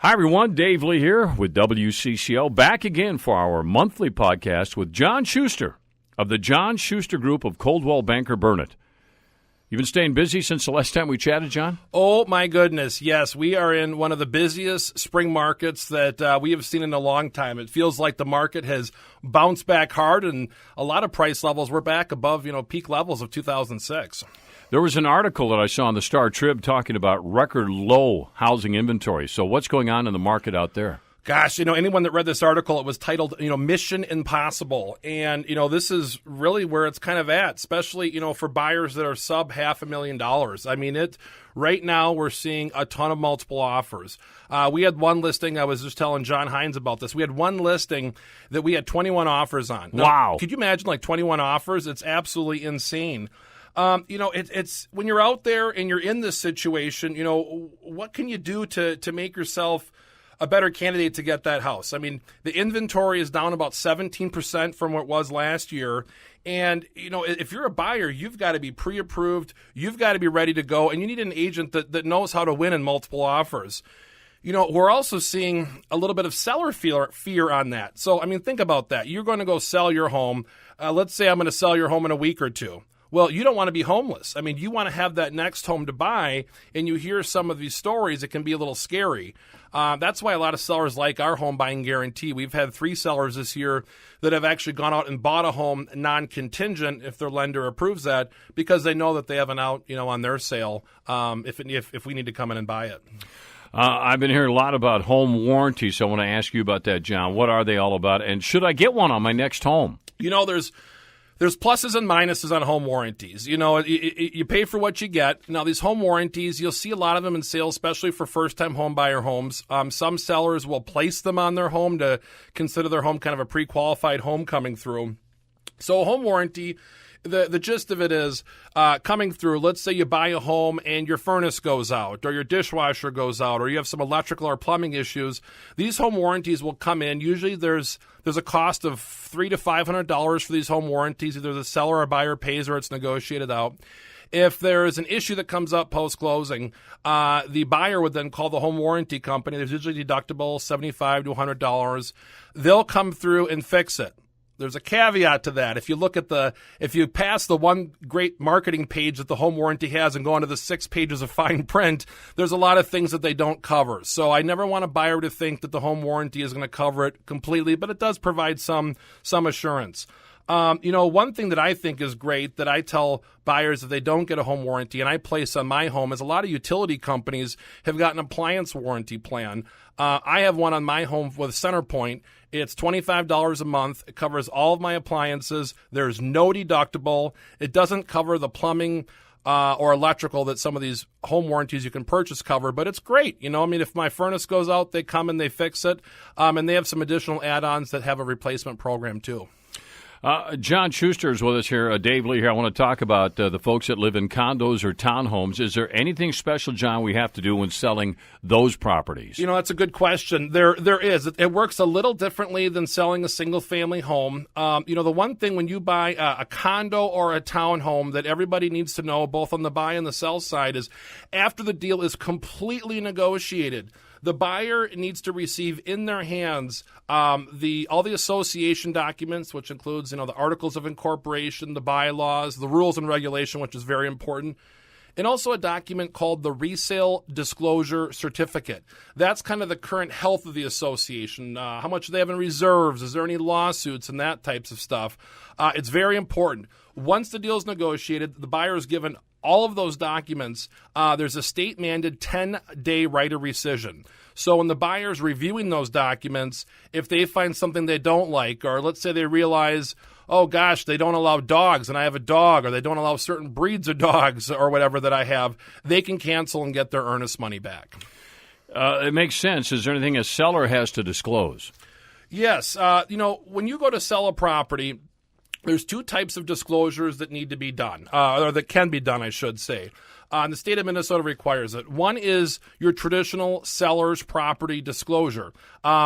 Hi, everyone. Dave Lee here with WCCO, back again for our monthly podcast with John Schuster of the John Schuster Group of Coldwell Banker Burnet. You've been staying busy since the last time we chatted, John? Oh, my goodness. Yes, we are in one of the busiest spring markets that we have seen in a long time. It feels like the market has bounced back hard, and a lot of price levels were back above, peak levels of 2006. There was an article that I saw in the Star Trib talking about record low housing inventory. So what's going on in the market out there? Gosh, anyone that read this article, it was titled, Mission Impossible. And, this is really where it's kind of at, especially, for buyers that are sub $500,000. I mean, right now we're seeing a ton of multiple offers. We had one listing, I was just telling John Hines about this. We had one listing that we had 21 offers on. Now, wow. Could you imagine 21 offers? It's absolutely insane. It's when you're out there and you're in this situation, what can you do to make yourself a better candidate to get that house? I mean, the inventory is down about 17% from what it was last year. And, if you're a buyer, you've got to be pre-approved, you've got to be ready to go, and you need an agent that knows how to win in multiple offers. We're also seeing a little bit of seller fear on that. So, think about that. You're going to go sell your home. Let's say I'm going to sell your home in a week or two. Well, you don't want to be homeless. You want to have that next home to buy, and you hear some of these stories, it can be a little scary. That's why a lot of sellers like our home buying guarantee. We've had 3 sellers this year that have actually gone out and bought a home non-contingent if their lender approves that, because they know that they have an out, on their sale if we need to come in and buy it. I've been hearing a lot about home warranties, so I want to ask you about that, John. What are they all about, and should I get one on my next home? There's pluses and minuses on home warranties. You pay for what you get. Now, these home warranties, you'll see a lot of them in sales, especially for first-time home buyer homes. Some sellers will place them on their home to consider their home kind of a pre-qualified home coming through. So a home warranty, the gist of it is coming through, let's say you buy a home and your furnace goes out or your dishwasher goes out or you have some electrical or plumbing issues. These home warranties will come in. Usually there's a cost of $300 to $500 for these home warranties. Either the seller or buyer pays or it's negotiated out. If there is an issue that comes up post-closing, the buyer would then call the home warranty company. There's usually deductible, $75 to $100. They'll come through and fix it. There's a caveat to that. If you pass the one great marketing page that the home warranty has and go into the 6 pages of fine print, there's a lot of things that they don't cover. So I never want a buyer to think that the home warranty is going to cover it completely, but it does provide some assurance. One thing that I think is great that I tell buyers if they don't get a home warranty and I place on my home is a lot of utility companies have got an appliance warranty plan. I have one on my home with CenterPoint. It's $25 a month. It covers all of my appliances. There's no deductible. It doesn't cover the plumbing or electrical that some of these home warranties you can purchase cover, but it's great. If my furnace goes out, they come and they fix it. And they have some additional add-ons that have a replacement program too. John Schuster is with us here. Dave Lee here. I want to talk about the folks that live in condos or townhomes. Is there anything special, John, we have to do when selling those properties? That's a good question. There is. It works a little differently than selling a single-family home. The one thing when you buy a condo or a townhome that everybody needs to know, both on the buy and the sell side, is after the deal is completely negotiated, the buyer needs to receive in their hands all the association documents, which includes the articles of incorporation, the bylaws, the rules and regulation, which is very important, and also a document called the resale disclosure certificate. That's kind of the current health of the association, how much they have in reserves, is there any lawsuits and that types of stuff. It's very important. Once the deal is negotiated, the buyer is given all of those documents. There's a state-mandated 10-day right of rescission. So when the buyer's reviewing those documents, if they find something they don't like, or let's say they realize, oh gosh, they don't allow dogs and I have a dog, or they don't allow certain breeds of dogs or whatever that I have, they can cancel and get their earnest money back. It makes sense. Is there anything a seller has to disclose? Yes. When you go to sell a property, there's 2 types of disclosures that need to be done, or that can be done, I should say. The state of Minnesota requires it. One is your traditional seller's property disclosure.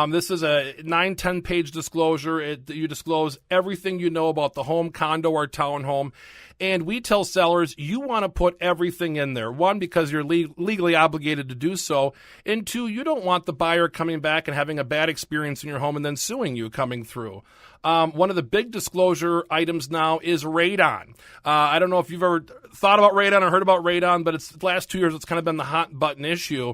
This is a 9-10 page disclosure. You disclose everything you know about the home, condo, or townhome. And we tell sellers you want to put everything in there. One, because you're legally obligated to do so. And two, you don't want the buyer coming back and having a bad experience in your home and then suing you coming through. One of the big disclosure items now is radon. I don't know if you've ever thought about radon or heard about radon, but the last 2 years it's kind of been the hot button issue.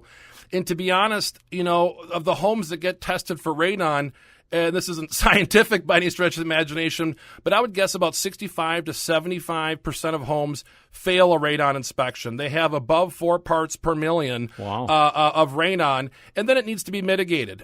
And to be honest, of the homes that get tested for radon, and this isn't scientific by any stretch of the imagination, but I would guess about 65 to 75% of homes fail a radon inspection. They have above 4 parts per million of radon, and then it needs to be mitigated.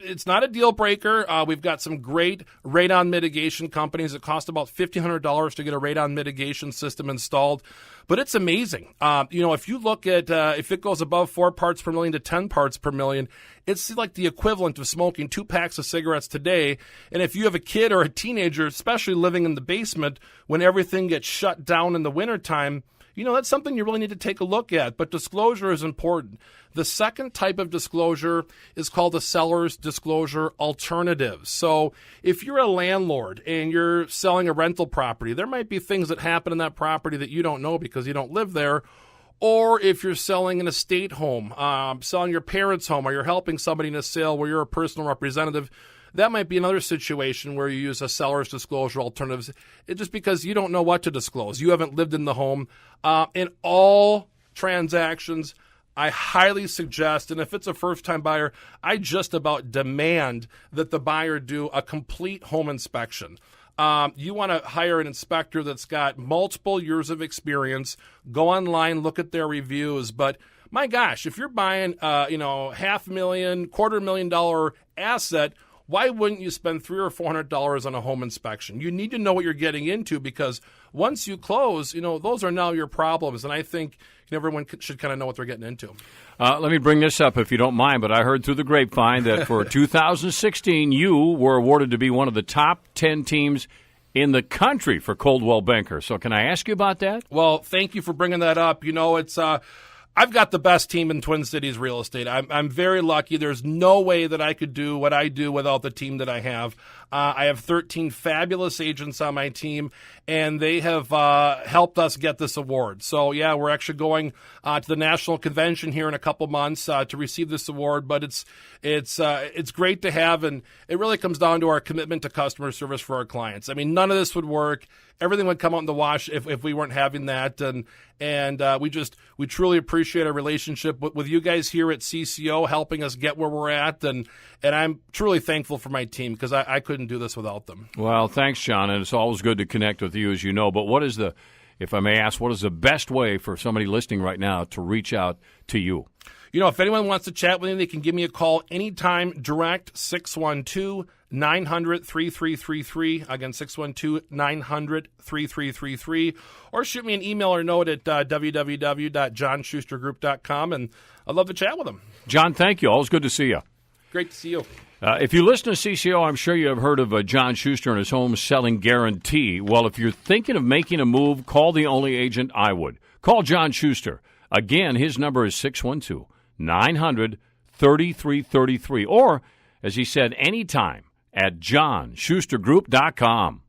It's not a deal breaker. We've got some great radon mitigation companies. It costs about $1,500 to get a radon mitigation system installed, but it's amazing. If you look at if it goes above 4 parts per million to 10 parts per million, it's like the equivalent of smoking 2 packs of cigarettes today. And if you have a kid or a teenager, especially living in the basement when everything gets shut down in the wintertime, that's something you really need to take a look at. But disclosure is important. The second type of disclosure is called a seller's disclosure alternative. So if you're a landlord and you're selling a rental property, there might be things that happen in that property that you don't know because you don't live there. Or if you're selling an estate home, selling your parents' home, or you're helping somebody in a sale where you're a personal representative, that might be another situation where you use a seller's disclosure alternatives. It's just because you don't know what to disclose. You haven't lived in the home. In all transactions, I highly suggest, and if it's a first-time buyer, I just about demand that the buyer do a complete home inspection. You want to hire an inspector that's got multiple years of experience. Go online, look at their reviews. But my gosh, if you're buying, $500,000, $250,000 asset, why wouldn't you spend $300 or $400 on a home inspection? You need to know what you're getting into, because once you close, those are now your problems. And I think everyone should kind of know what they're getting into. Let me bring this up if you don't mind, but I heard through the grapevine that for 2016, you were awarded to be one of the top 10 teams in the country for Coldwell Banker. So can I ask you about that? Well, thank you for bringing that up. It's I've got the best team in Twin Cities real estate. I'm very lucky. There's no way that I could do what I do without the team that I have. I have 13 fabulous agents on my team, and they have helped us get this award. So, yeah, we're actually going to the national convention here in a couple months to receive this award. But it's great to have, and it really comes down to our commitment to customer service for our clients. I mean, none of this would work. Everything would come out in the wash if we weren't having that, and we truly appreciate our relationship with you guys here at CCO, helping us get where we're at, and I'm truly thankful for my team, because I couldn't do this without them. Well, thanks, John, and it's always good to connect with you, as you know. But if I may ask, what is the best way for somebody listening right now to reach out to you? If anyone wants to chat with me, they can give me a call anytime, direct, 612-900-3333. Again, 612-900-3333. Or shoot me an email or note at www.johnschustergroup.com, and I'd love to chat with them. John, thank you. Always good to see you. Great to see you. If you listen to CCO, I'm sure you have heard of John Schuster and his home selling guarantee. Well, if you're thinking of making a move, call the only agent I would. Call John Schuster. Again, his number is 612-900-3333. Or, as he said, anytime at johnschustergroup.com.